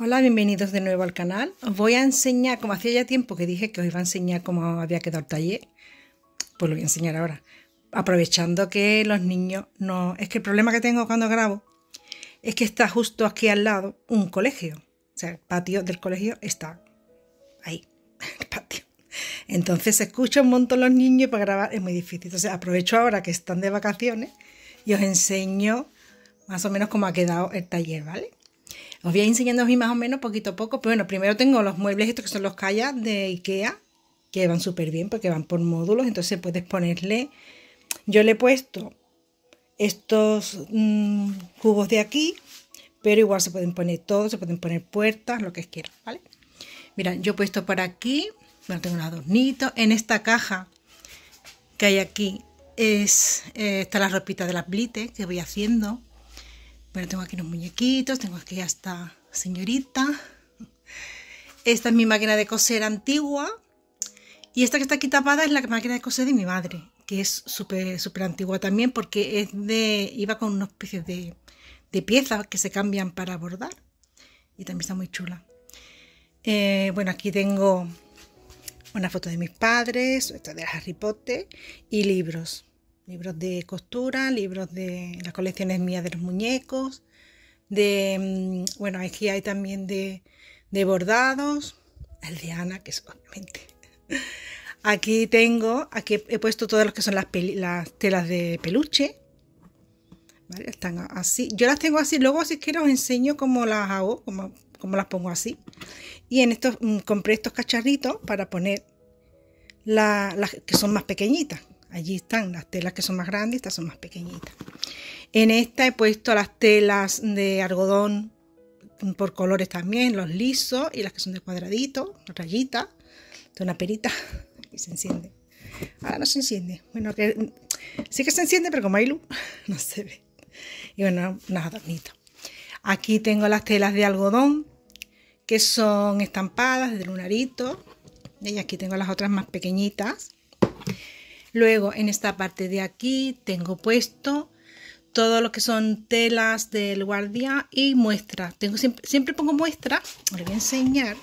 Hola, bienvenidos de nuevo al canal. Os voy a enseñar, como hacía ya tiempo que dije que os iba a enseñar cómo había quedado el taller, pues lo voy a enseñar ahora. Aprovechando que los niños no... Es que el problema que tengo cuando grabo es que está justo aquí al lado un colegio. O sea, el patio del colegio está ahí, el patio. Entonces se escucha un montón los niños y para grabar es muy difícil. Entonces aprovecho ahora que están de vacaciones y os enseño más o menos cómo ha quedado el taller, ¿vale? Os voy a ir enseñando más o menos poquito a poco. Pero bueno, primero tengo los muebles estos que son los kayaks de Ikea, que van súper bien porque van por módulos. Entonces puedes ponerle... Yo le he puesto estos cubos de aquí, pero igual se pueden poner todos, se pueden poner puertas, lo que quieran, ¿vale? Mira, yo he puesto por aquí, bueno, tengo un adornito. En esta caja que hay aquí está la ropita de las blites que voy haciendo. Bueno, tengo aquí unos muñequitos, tengo aquí a esta señorita. Esta es mi máquina de coser antigua. Y esta que está aquí tapada es la máquina de coser de mi madre, que es súper antigua también porque iba con unos especies de piezas que se cambian para bordar. Y también está muy chula. Bueno, aquí tengo una foto de mis padres, esta de Harry Potter y libros. Libros de costura, libros de las colecciones mías de los muñecos, bueno, aquí hay también de bordados, el de Ana, que es obviamente. Aquí he puesto todas las que son las telas de peluche, ¿vale? Están así, yo las tengo así, luego si quiero os enseño cómo las hago, cómo las pongo así. Y en estos compré estos cacharritos para poner las que son más pequeñitas. Allí están las telas que son más grandes, estas son más pequeñitas. En esta he puesto las telas de algodón por colores también, los lisos y las que son de cuadradito, rayitas, de una perita y se enciende. Ahora no se enciende. Bueno, que sí que se enciende, pero como hay luz, no se ve. Y bueno, unos adornitos. Aquí tengo las telas de algodón que son estampadas de lunarito. Y aquí tengo las otras más pequeñitas. Luego en esta parte de aquí tengo puesto todo lo que son telas del guardia y muestras. Siempre pongo muestras, os voy a enseñar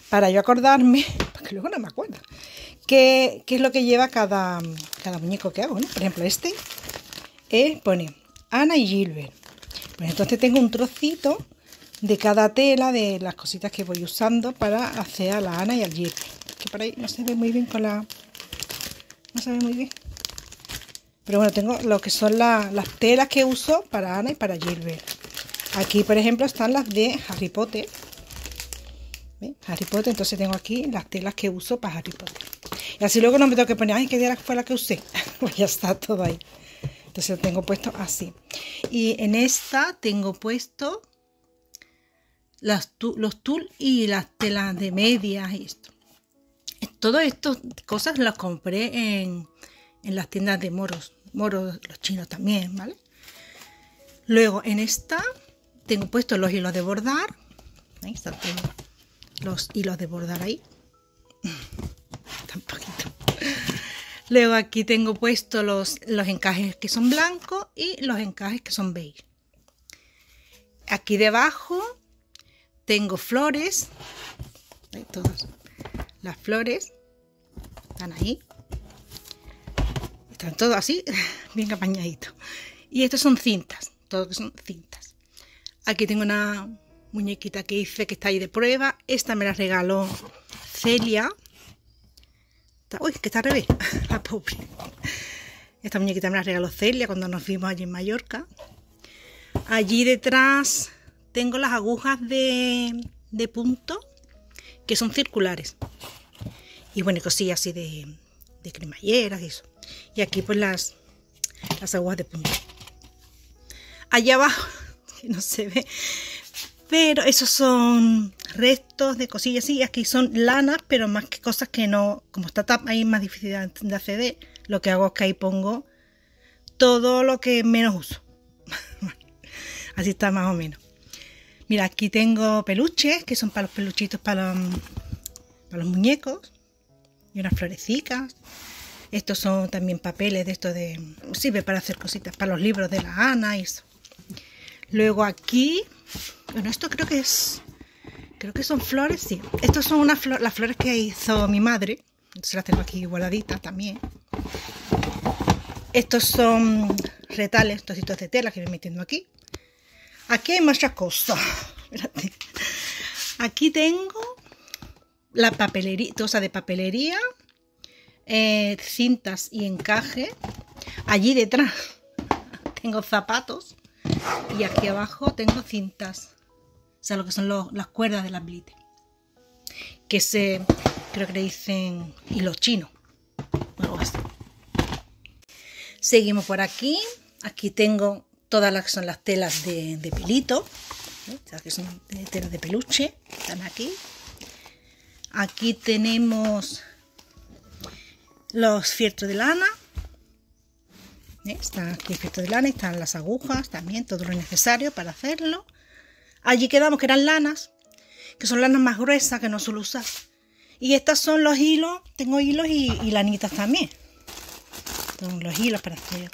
para yo acordarme, porque luego no me acuerdo, qué es lo que lleva cada muñeco que hago, ¿no? Por ejemplo, pone Ana y Gilbert. Pues entonces tengo un trocito de cada tela de las cositas que voy usando para hacer a la Ana y al Gilbert. Que por ahí no se ve muy bien no se ve muy bien. Pero bueno, tengo lo que son las telas que uso para Ana y para Gilbert. Aquí, por ejemplo, están las de Harry Potter. ¿Ven? Harry Potter, entonces tengo aquí las telas que uso para Harry Potter. Y así luego no me tengo que poner, ay, ¿qué tela fue la que usé? Pues ya está todo ahí. Entonces lo tengo puesto así. Y en esta tengo puesto los tul y las telas de medias y esto. Todas estas cosas las compré en las tiendas de moros, los chinos también, ¿vale? Luego en esta tengo puestos los hilos de bordar. Ahí están los hilos de bordar ahí. Tan poquito. Luego aquí tengo puestos los encajes que son blancos y los encajes que son beige. Aquí debajo tengo flores. Ahí todas. Las flores están ahí. Están todos así, bien apañaditos. Y estos son cintas, todo que son cintas. Aquí tengo una muñequita que hice que está ahí de prueba. Esta me la regaló Celia. Uy, que está al revés, la pobre. Esta muñequita me la regaló Celia cuando nos vimos allí en Mallorca. Allí detrás tengo las agujas de punto que son circulares. Y bueno, cosillas así de cremalleras y eso. Y aquí pues las agujas de punto. Allá abajo, no se ve, pero esos son restos de cosillas así. Aquí son lanas, pero más que cosas que no, como está ahí más difícil de acceder, lo que hago es que ahí pongo todo lo que menos uso. Así está más o menos. Mira, aquí tengo peluches, que son para los peluchitos, para los muñecos. Y unas florecitas. Estos son también papeles de esto sirve para hacer cositas, para los libros de la Ana y eso. Luego aquí, bueno, esto creo que es creo que son flores, sí. Estas son las flores que hizo mi madre. Entonces las tengo aquí guardaditas también. Estos son retales, trocitos de tela que voy metiendo aquí. Aquí hay muchas cosas. Espérate. Aquí tengo la papelería, cosas de papelería, cintas y encaje. Allí detrás tengo zapatos y aquí abajo tengo cintas. O sea, lo que son las cuerdas de las blites. Que creo que le dicen hilos chinos. O algo así. Seguimos por aquí. Aquí tengo todas las que son las telas de pelito. Estas que son telas de peluche. Están aquí. Aquí tenemos los fieltros de lana. Están aquí el fieltro de lana. Están las agujas también. Todo lo necesario para hacerlo. Allí quedamos que eran lanas. Que son lanas más gruesas que no suelo usar. Y estas son los hilos. Tengo hilos y lanitas también. Son los hilos para hacer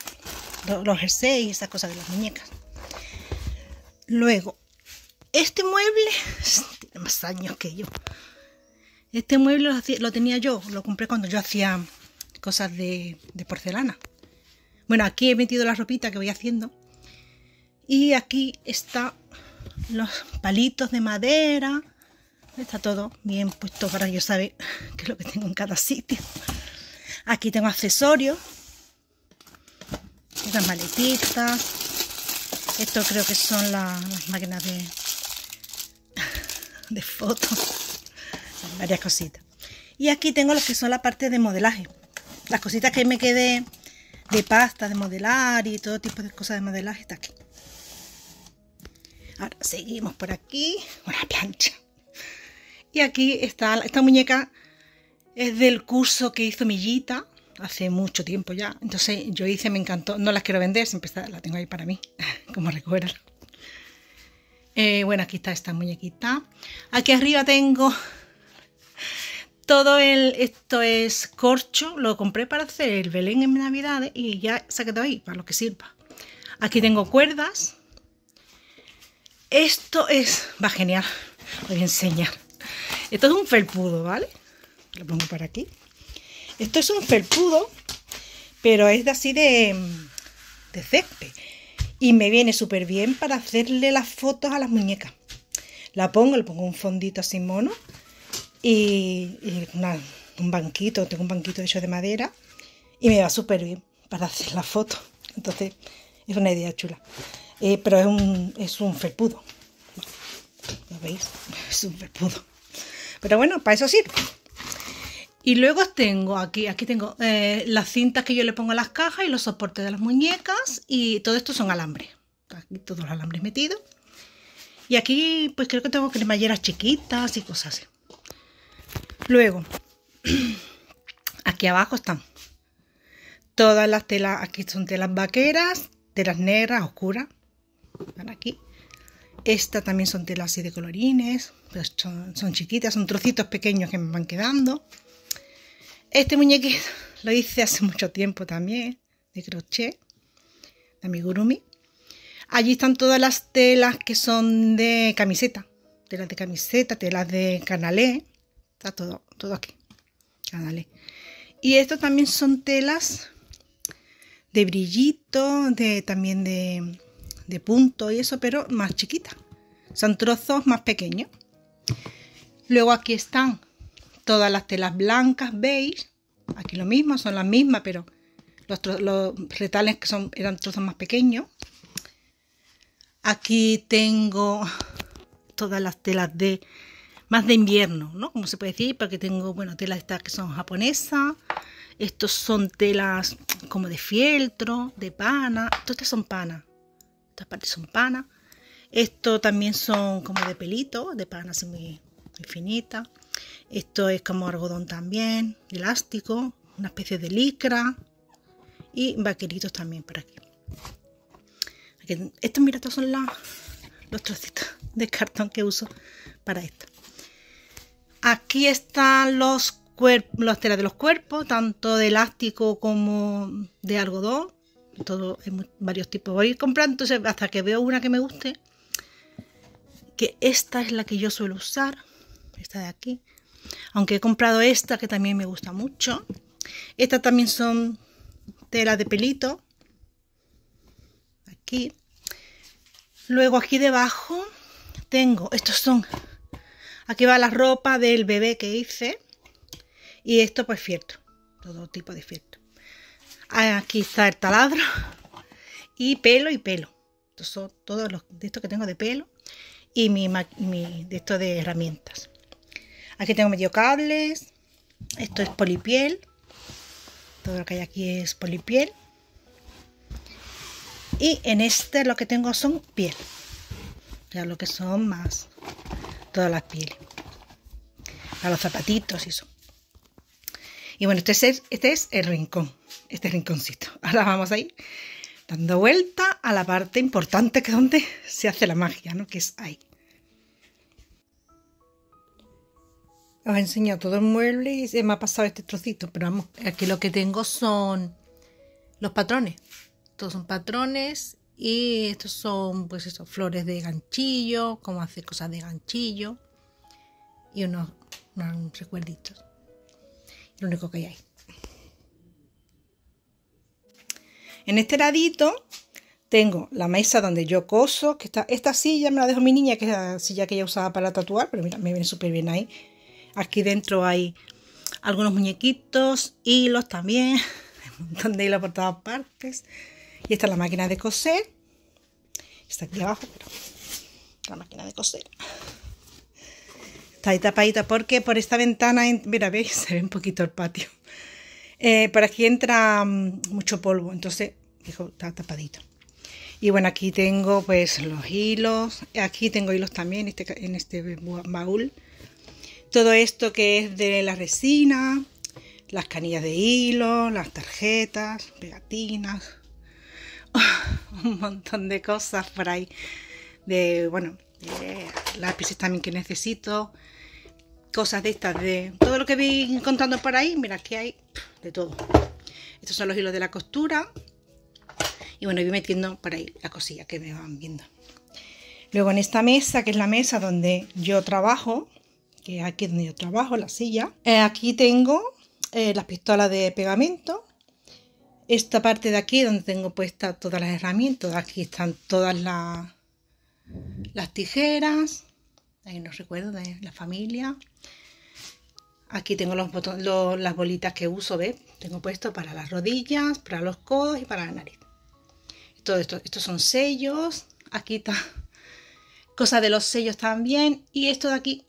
los jerseys y esas cosas de las muñecas. Luego, este mueble tiene más años que yo. Este mueble lo tenía yo, lo compré cuando yo hacía cosas de porcelana. Bueno, aquí he metido la ropita que voy haciendo. Y aquí están los palitos de madera. Está todo bien puesto para yo saber qué es lo que tengo en cada sitio. Aquí tengo accesorios. Estas maletitas. Esto creo que son las máquinas de fotos. Son varias cositas. Y aquí tengo lo que son la parte de modelaje. Las cositas que me quedé de pasta, de modelar y todo tipo de cosas de modelaje está aquí. Ahora seguimos por aquí. Una plancha. Y aquí está esta muñeca. Es del curso que hizo Millita. Hace mucho tiempo ya. Entonces yo hice, me encantó. No las quiero vender, siempre la tengo ahí para mí. Como recuerdo. Bueno, aquí está esta muñequita. Aquí arriba tengo todo esto es corcho. Lo compré para hacer el Belén en Navidades y ya se ha quedado ahí para lo que sirva. Aquí tengo cuerdas. Esto va genial. Lo voy a enseñar. Esto es un felpudo, ¿vale? Lo pongo por aquí. Esto es un felpudo, pero es de así de césped. Y me viene súper bien para hacerle las fotos a las muñecas. Le pongo un fondito así mono. Y un banquito, tengo un banquito hecho de madera. Y me va súper bien para hacer las fotos. Entonces, es una idea chula. Pero es un felpudo. ¿Lo veis? Es un felpudo. Pero bueno, para eso sirve. Y luego tengo aquí tengo las cintas que yo le pongo a las cajas y los soportes de las muñecas. Y todo esto son alambres. Aquí todos los alambres metidos. Y aquí pues creo que tengo cremalleras chiquitas y cosas así. Luego, aquí abajo están todas las telas. Aquí son telas vaqueras, telas negras, oscuras. Van aquí. Estas también son telas así de colorines. Pero son chiquitas, son trocitos pequeños que me van quedando. Este muñequito lo hice hace mucho tiempo también, de crochet, de amigurumi. Allí están todas las telas que son de camiseta. Telas de camiseta, telas de canalé. Está todo aquí. Canalé. Y esto también son telas de brillito, también de punto y eso, pero más chiquitas. Son trozos más pequeños. Luego aquí están todas las telas blancas, beige. Aquí lo mismo, son las mismas, pero los retales que eran trozos más pequeños. Aquí tengo todas las telas más de invierno, ¿no? Como se puede decir, porque tengo, bueno, telas estas que son japonesas. Estos son telas como de fieltro, de pana. Estas son pana. Estas partes son pana. Esto también son como de pelito, de pana así muy finita. Esto es como algodón también, elástico, una especie de licra y vaqueritos también por aquí. Estos, mira, estos son los trocitos de cartón que uso para esto. Aquí están las telas de los cuerpos, tanto de elástico como de algodón. Todo, hay varios tipos. Voy a ir comprando, entonces hasta que veo una que me guste, que esta es la que yo suelo usar, esta de aquí, aunque he comprado esta que también me gusta mucho. Estas también son tela de pelito, aquí. Luego aquí debajo tengo, aquí va la ropa del bebé que hice, y esto pues fieltro, todo tipo de fieltro. Aquí está el taladro y pelo. Estos son todos los de estos que tengo de pelo y mi de esto de herramientas. Aquí tengo medio cables, esto es polipiel, todo lo que hay aquí es polipiel. Y en este lo que tengo son piel, ya lo que son más todas las pieles, para los zapatitos y eso. Y bueno, este es el rincón, este rinconcito. Ahora vamos a ir dando vuelta a la parte importante, que es donde se hace la magia, ¿no? Que es ahí. Os he enseñado todo el mueble y se me ha pasado este trocito, pero vamos, aquí lo que tengo son los patrones. Estos son patrones y estos son, pues eso, flores de ganchillo, cómo hacer cosas de ganchillo y unos recuerditos. Lo único que hay ahí. En este ladito tengo la mesa donde yo coso, que esta silla me la dejó mi niña, que es la silla que ella usaba para tatuar, pero mira, me viene súper bien ahí. Aquí dentro hay algunos muñequitos, hilos también, un montón de hilos por todas partes. Y esta es la máquina de coser. Está aquí abajo, pero la máquina de coser. Está ahí tapadita porque por esta ventana, mira, veis, se ve un poquito el patio. Por aquí entra mucho polvo, entonces, fijo, está tapadito. Y bueno, aquí tengo pues los hilos. Aquí tengo hilos también en este baúl. Todo esto que es de la resina, las canillas de hilo, las tarjetas, pegatinas, un montón de cosas por ahí. Lápices también que necesito, cosas de estas, de todo lo que vi encontrando por ahí. Mira, aquí hay de todo. Estos son los hilos de la costura. Y bueno, voy metiendo por ahí la cosilla que me van viendo. Luego en esta mesa, que es la mesa donde yo trabajo, que es aquí donde yo trabajo, la silla. Aquí tengo las pistolas de pegamento. Esta parte de aquí donde tengo puestas todas las herramientas. Aquí están todas las tijeras. Hay unos recuerdos de la familia. Aquí tengo los botones, las bolitas que uso, ¿ves? Tengo puesto para las rodillas, para los codos y para la nariz. Todo esto, estos son sellos. Aquí está cosas de los sellos también. Y esto de aquí,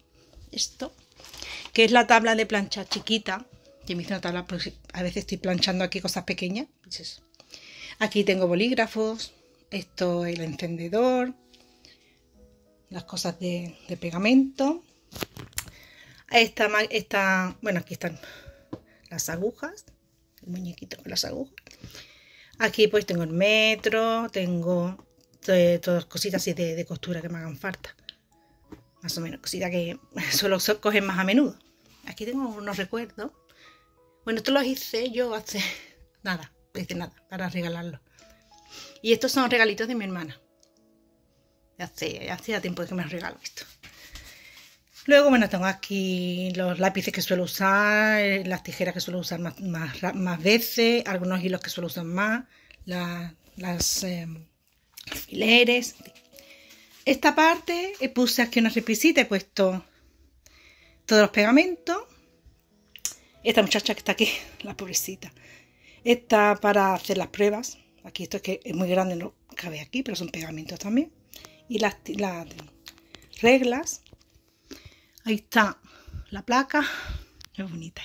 esto, que es la tabla de plancha chiquita. Que me hice una tabla, pues a veces estoy planchando aquí cosas pequeñas. Pues eso. Aquí tengo bolígrafos. Esto es el encendedor. Las cosas de pegamento. Bueno, aquí están las agujas. El muñequito con las agujas. Aquí pues tengo el metro. Tengo todas cositas así de costura que me hagan falta. Más o menos, cositas que suelo coger más a menudo. Aquí tengo unos recuerdos. Bueno, estos los hice yo hace nada, para regalarlos. Y estos son regalitos de mi hermana. Hacía tiempo que me regaló esto. Luego, bueno, tengo aquí los lápices que suelo usar, las tijeras que suelo usar más veces, algunos hilos que suelo usar más, las alfileres. Esta parte puse aquí una repisita, he puesto todos los pegamentos. Esta muchacha que está aquí, la pobrecita, está para hacer las pruebas. Aquí esto es que es muy grande, no cabe aquí, pero son pegamentos también. Y las reglas. Ahí está la placa, es bonita.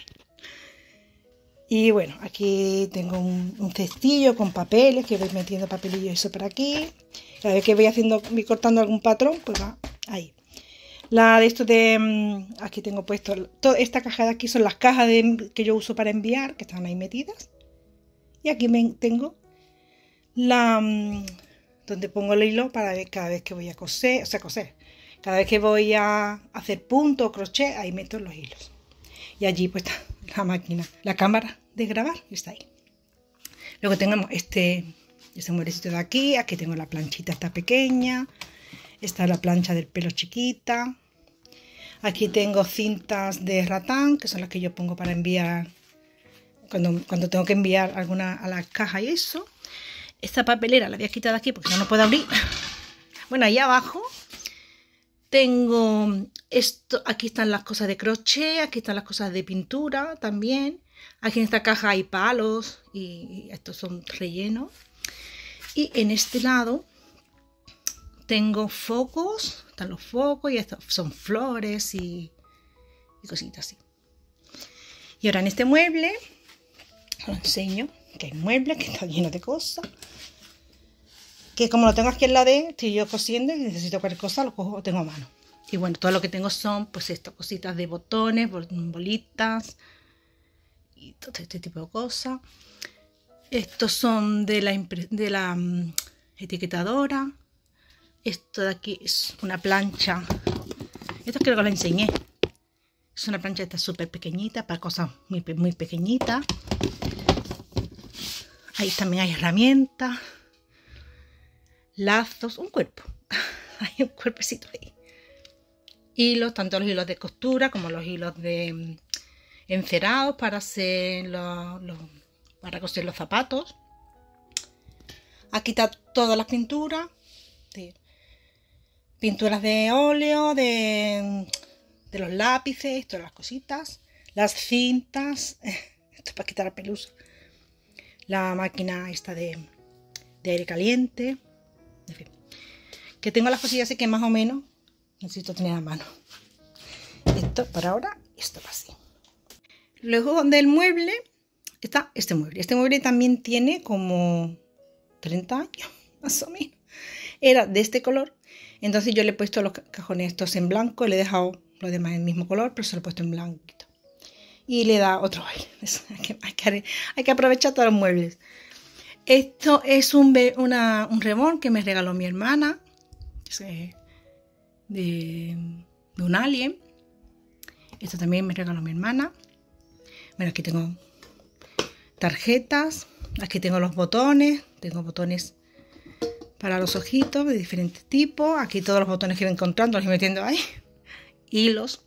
Y bueno, aquí tengo un cestillo con papeles, que voy metiendo papelillos eso por aquí. Cada vez que voy cortando algún patrón, pues va ahí. Aquí tengo puesto, esta caja de aquí son las cajas que yo uso para enviar, que están ahí metidas. Y aquí tengo donde pongo el hilo para ver cada vez que voy a coser, cada vez que voy a hacer punto o crochet, ahí meto los hilos. Y allí pues está la máquina, la cámara de grabar, está ahí. Luego tenemos este mueblecito de aquí tengo la planchita esta pequeña. Esta es la plancha del pelo chiquita. Aquí tengo cintas de ratán, que son las que yo pongo para enviar, cuando tengo que enviar alguna a la caja y eso. Esta papelera la voy a quitar de aquí porque no puedo abrir. Bueno, ahí abajo tengo esto, aquí están las cosas de crochet, aquí están las cosas de pintura también. Aquí en esta caja hay palos y estos son rellenos. Y en este lado tengo focos, están los focos y estos son flores y cositas así. Y ahora en este mueble, os lo enseño, que hay un mueble que está lleno de cosas. Que como lo tengo aquí en la estoy yo cosiendo y necesito cualquier cosa, lo cojo, lo tengo a mano. Y bueno, todo lo que tengo son pues estas cositas de botones, bolitas y todo este tipo de cosas. Estos son de la etiquetadora. Esto de aquí es una plancha. Esto creo que lo enseñé. Es una plancha esta súper pequeñita para cosas muy pequeñitas. Ahí también hay herramientas. Lazos, un cuerpo. Hay un cuerpecito ahí. Hilos, tanto los hilos de costura como los hilos de encerados para hacer para coser los zapatos. Aquí está todas las pinturas. Pinturas de óleo, de los lápices, todas las cositas. Las cintas. Esto es para quitar la pelusa. La máquina esta de aire caliente. En fin, que tengo las cosillas así que más o menos necesito tener a mano. Esto para ahora y esto para así. Luego del mueble está este mueble. Este mueble también tiene como 30 años, más o menos. Era de este color, entonces yo le he puesto los cajones estos en blanco, le he dejado los demás en el mismo color, pero se lo he puesto en blanquito. Y le da otro aire. Hay que aprovechar todos los muebles. Esto es un remón que me regaló mi hermana, de un alien. Esto también me regaló mi hermana. Bueno, aquí tengo tarjetas, aquí tengo los botones, tengo botones para los ojitos de diferentes tipos. Aquí todos los botones que voy encontrando los voy metiendo ahí, hilos.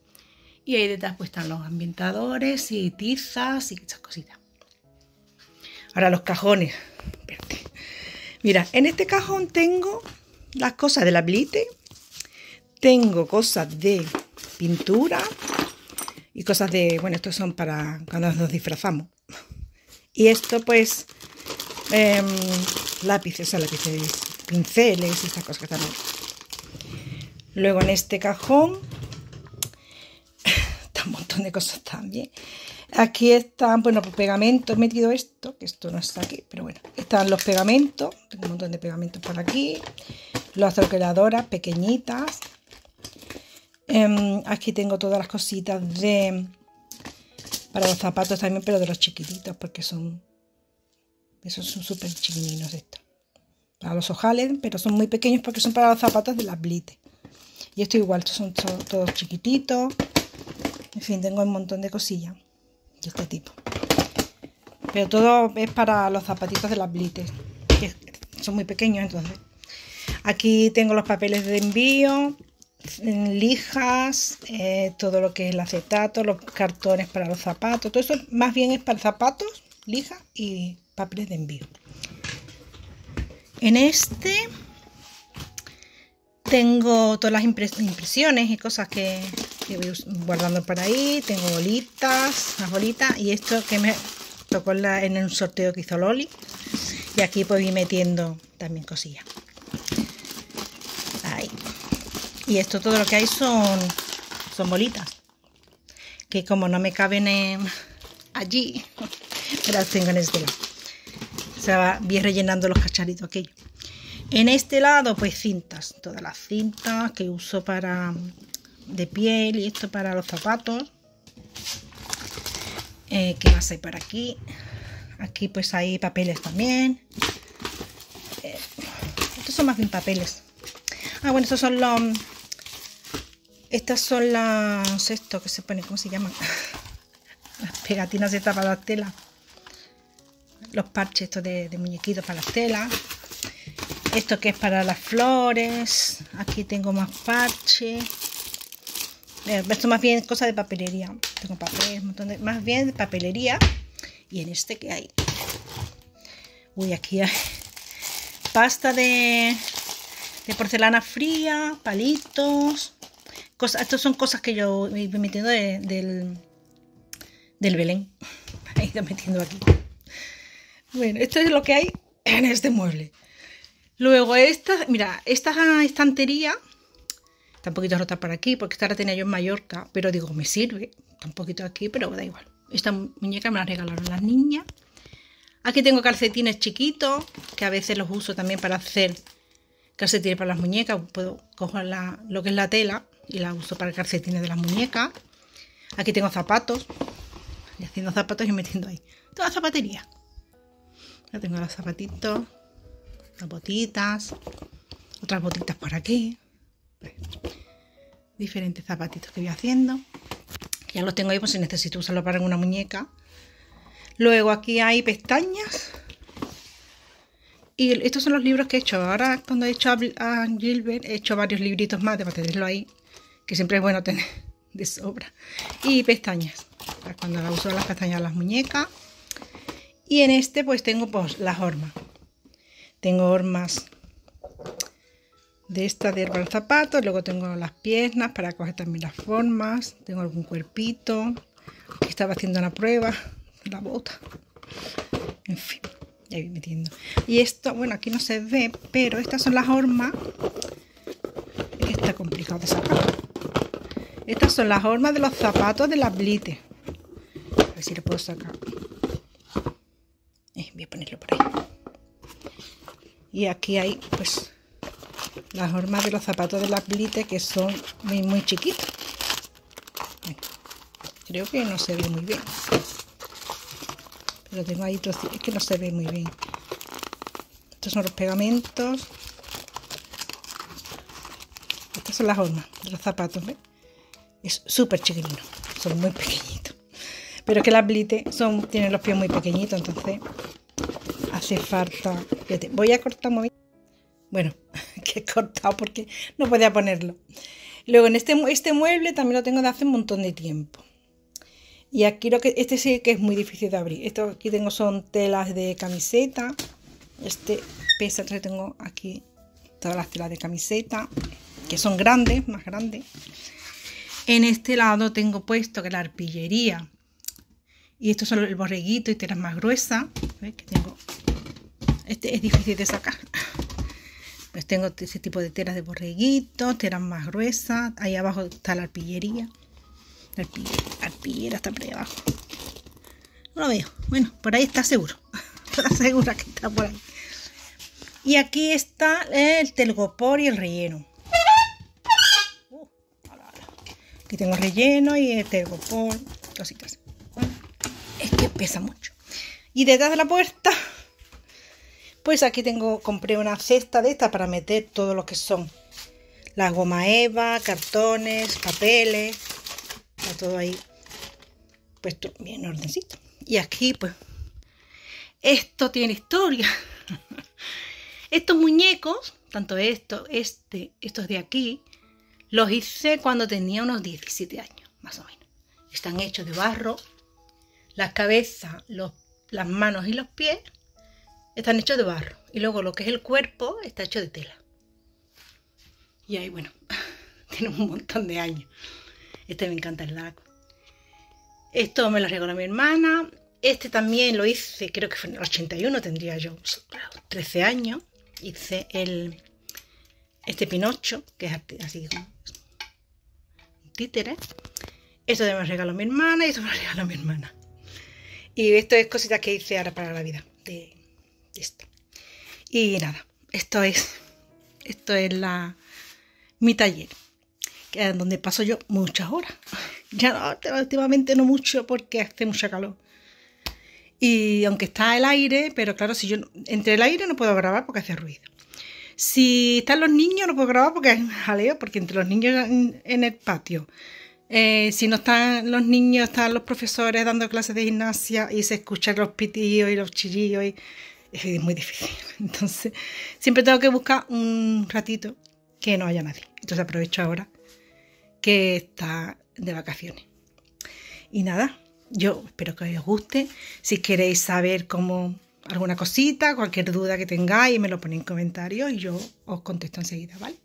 Y ahí detrás pues están los ambientadores y tizas y esas cositas. Ahora los cajones. Mira, en este cajón tengo las cosas de la Blite, tengo cosas de pintura y cosas de, bueno, estos son para cuando nos disfrazamos. Y esto pues lápices, pinceles y estas cosas que están ahí. Luego en este cajón está un montón de cosas también. Aquí están, bueno, pues pegamentos, he metido esto, que esto no está aquí, pero bueno, están los pegamentos, tengo un montón de pegamentos por aquí, las troqueladoras pequeñitas. Aquí tengo todas las cositas para los zapatos también, pero de los chiquititos, porque esos son súper chiquininos estos. Para los ojales, pero son muy pequeños porque son para los zapatos de las Blite. Y esto igual, estos son todos chiquititos. En fin, tengo un montón de cosillas de este tipo. Pero todo es para los zapatitos de las Blite, que son muy pequeños entonces. Aquí tengo los papeles de envío, lijas, todo lo que es el acetato, los cartones para los zapatos. Todo eso más bien es para zapatos, lijas y papeles de envío. En este tengo todas las impresiones y cosas que voy guardando por ahí. Tengo bolitas, las bolitas y esto que me tocó en un sorteo que hizo Loli. Y aquí pues voy metiendo también cosillas. Ahí. Y esto todo lo que hay son bolitas. Que como no me caben allí, me las tengo en este lado. Se va bien rellenando los cacharitos aquellos. En este lado pues cintas, todas las cintas que uso de piel y esto para los zapatos. ¿Qué más hay por aquí? Aquí pues hay papeles también. Estos son más bien papeles. Ah, bueno, estos son estas son las... Esto que se pone, ¿cómo se llaman? Las pegatinas estas para las telas. Los parches estos de muñequitos para las telas. Esto que es para las flores. Aquí tengo más parche. Esto más bien es cosa de papelería. Tengo papel, un montón de... Más bien de papelería. Y en este que hay. Uy, aquí hay pasta de porcelana fría, palitos. Estas son cosas que yo voy metiendo del Belén. He ido metiendo aquí. Bueno, esto es lo que hay en este mueble. Luego mira, esta estantería está un poquito rota por aquí, porque esta la tenía yo en Mallorca, pero digo, me sirve. Está un poquito aquí, pero da igual. Esta muñeca me la regalaron las niñas. Aquí tengo calcetines chiquitos, que a veces los uso también para hacer calcetines para las muñecas. Puedo coger lo que es la tela y la uso para calcetines de las muñecas. Aquí tengo zapatos. Y haciendo zapatos y metiendo ahí toda la zapatería. Ya tengo los zapatitos, las botitas, otras botitas por aquí. Diferentes zapatitos que voy haciendo. Ya los tengo ahí por si necesito usarlo para alguna muñeca. Luego aquí hay pestañas. Y estos son los libros que he hecho. Ahora cuando he hecho a Gilbert he hecho varios libritos más para tenerlo ahí. Que siempre es bueno tener de sobra. Y pestañas. Para cuando la uso las pestañas a las muñecas. Y en este pues tengo pues las hormas. Tengo hormas de estas de herba al zapato. Luego tengo las piernas para coger también las formas. Tengo algún cuerpito. Aquí estaba haciendo una prueba. La bota. En fin. Ya voy metiendo. Y esto, bueno, aquí no se ve, pero estas son las hormas. Está complicado de sacar. Estas son las hormas de los zapatos de las blites. A ver si lo puedo sacar. Voy a ponerlo por ahí. Y aquí hay, pues, las hormas de los zapatos de las blites que son muy, muy chiquitos. Bueno, creo que no se ve muy bien. Pero tengo ahí trocitos, es que no se ve muy bien. Estos son los pegamentos. Estas son las hormas de los zapatos, ¿ves? Es súper chiquitino, son muy pequeñitos. Pero es que las blites tienen los pies muy pequeñitos, entonces hace falta. Fíjate, voy a cortar un momento. Bueno, que he cortado porque no podía ponerlo. Luego en este mueble también lo tengo de hace un montón de tiempo. Y aquí este sí que es muy difícil de abrir. Esto aquí tengo son telas de camiseta. Este pesa, entonces tengo aquí todas las telas de camiseta, que son grandes, más grandes. En este lado tengo puesto que la arpillería. Y estos son el borreguito y telas más gruesas. ¿Ves que tengo? Este es difícil de sacar. Pues tengo ese tipo de telas de borreguito, telas más gruesas. Ahí abajo está la arpillería. La arpillera está por ahí abajo. No lo veo. Bueno, por ahí está seguro. Estoy segura que está por ahí. Y aquí está el telgopor y el relleno. Aquí tengo el relleno y el telgopor. Cositas. Es que pesa mucho. Y detrás de la puerta, pues aquí compré una cesta de esta para meter todo lo que son la goma eva, cartones, papeles. Está todo ahí puesto bien ordencito. Y aquí pues esto tiene historia. Estos muñecos, tanto estos de aquí, los hice cuando tenía unos 17 años, más o menos. Están hechos de barro. Las cabezas, las manos y los pies están hechos de barro. Y luego lo que es el cuerpo está hecho de tela. Y ahí, bueno, tiene un montón de años. Este me encanta el lago. Esto me lo regaló mi hermana. Este también lo hice, creo que fue en el 81, tendría yo 13 años. Hice este Pinocho, que es así como un títere. Esto me lo regaló mi hermana y esto me lo regaló mi hermana. Y esto es cositas que hice ahora para la vida de esto. Y nada, esto es mi taller, que es donde paso yo muchas horas. Ya no, últimamente no mucho porque hace mucha calor. Y aunque está el aire, pero claro, si yo entre el aire no puedo grabar porque hace ruido. Si están los niños no puedo grabar porque hay jaleo, porque entre los niños en el patio. Si no están los niños, están los profesores dando clases de gimnasia y se escuchan los pitillos y los chillillos es muy difícil. Entonces, siempre tengo que buscar un ratito que no haya nadie. Entonces aprovecho ahora que está de vacaciones. Y nada, yo espero que os guste. Si queréis saber cómo alguna cosita, cualquier duda que tengáis, me lo ponéis en comentarios y yo os contesto enseguida, ¿vale?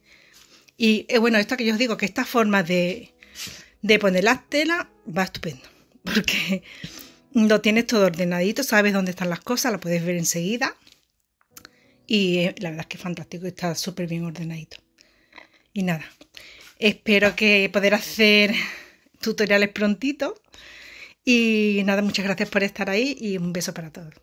Y bueno, esto que yo os digo, que esta forma de poner las telas va estupendo, porque lo tienes todo ordenadito, sabes dónde están las cosas, lo puedes ver enseguida y la verdad es que es fantástico, está súper bien ordenadito. Y nada, espero que poder hacer tutoriales prontito y nada, muchas gracias por estar ahí y un beso para todos.